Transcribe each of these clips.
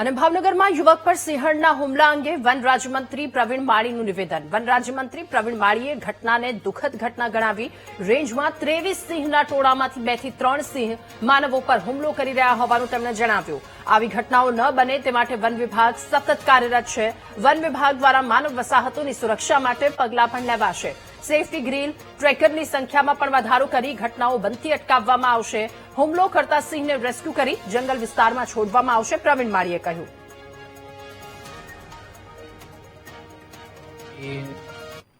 અને ભાવનગરમાં યુવક પર સિંહણના હુમલા અંગે વન રાજ્યમંત્રી પ્રવીણ માળીનું નિવેદન. વન રાજ્યમંત્રી પ્રવીણ માળીએ ઘટનાને દુઃખદ ઘટના ગણાવી રેન્જમાં 23 સિંહના ટોળામાંથી 2 થી 3 સિંહ માનવો પર હુમલો કરી રહ્યા હોવાનું તેમણે જણાવ્યું. આવી ઘટનાઓ ન બને તે માટે વન વિભાગ સતત કાર્યરત છે. વન વિભાગ દ્વારા માનવ વસાહતોની સુરક્ષા માટે પગલાં પણ લેવાશે. સેફટી ગ્રીલ ટ્રેકરની સંખ્યામાં પણ વધારો કરી ઘટનાઓ બનતી અટકાવવામાં આવશે. હુમલો કરતા સિંહને રેસ્ક્યુ કરી જંગલ વિસ્તારમાં છોડવામાં આવશે, પ્રવીણ માળીએ કહ્યું.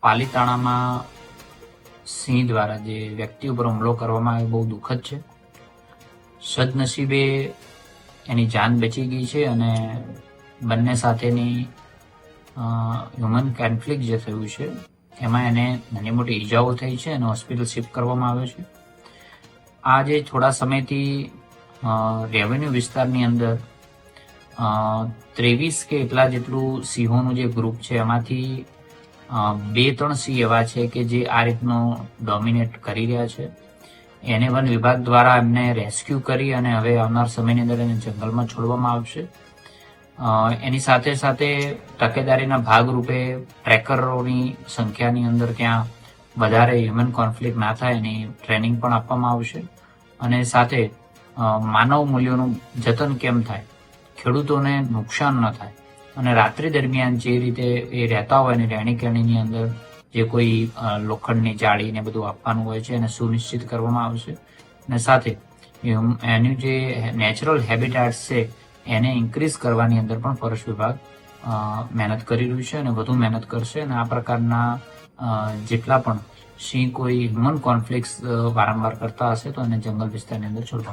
પાલીતાણામાં સિંહ દ્વારા જે વ્યક્તિ ઉપર હુમલો કરવામાં આવ્યો બહુ દુઃખદ છે. સદનસીબે એની જાન બચી ગઈ છે અને બંને સાથેની હ્યુમન કોન્ફ્લિક્ટ જે થયું છે એમાં એને નાની મોટી ઈજાઓ થઈ છે અને હોસ્પિટલ શિફ્ટ કરવામાં આવ્યો છે. આ જે થોડા સમયથી રેવન્યુ વિસ્તારની અંદર 23 કે એટલા જેટલું સિંહોનું જે ગ્રુપ છે એમાંથી 2-3 સિંહ એવા છે કે જે આ રીતનો ડોમિનેટ કરી રહ્યા છે. એને વન વિભાગ દ્વારા એમને રેસ્ક્યુ કરી અને હવે આવનાર સમયની અંદર એને જંગલમાં છોડવામાં આવશે. એની સાથે સાથે તકેદારીના ભાગરૂપે ટ્રેકરોની સંખ્યાની અંદર ત્યાં વધારે હ્યુમન કોન્ફ્લિક્ટ ના થાય એની ટ્રેનિંગ પણ આપવામાં આવશે અને સાથે માનવ મૂલ્યોનું જતન કેમ થાય, ખેડૂતોને નુકસાન ન થાય અને રાત્રિ દરમિયાન જે રીતે એ રહેતા હોય અને રહેણી કહેણીની અંદર જે કોઈ લોખંડની જાળી ને બધું આપવાનું હોય છે એને સુનિશ્ચિત કરવામાં આવશે અને સાથે એનું જે નેચરલ હેબિટાટ્સ છે એને ઇન્ક્રીઝ કરવાની અંદર પણ ફોરેસ્ટ વિભાગ મહેનત કરી રહ્યું છે અને વધુ મહેનત કરશે અને આ પ્રકારના જેટલા પણ સિંહ કોઈ હ્યુમન કોન્ફ્લિક્ટ વારંવાર કરતા હશે તો એને જંગલ વિસ્તારની અંદર છોડવા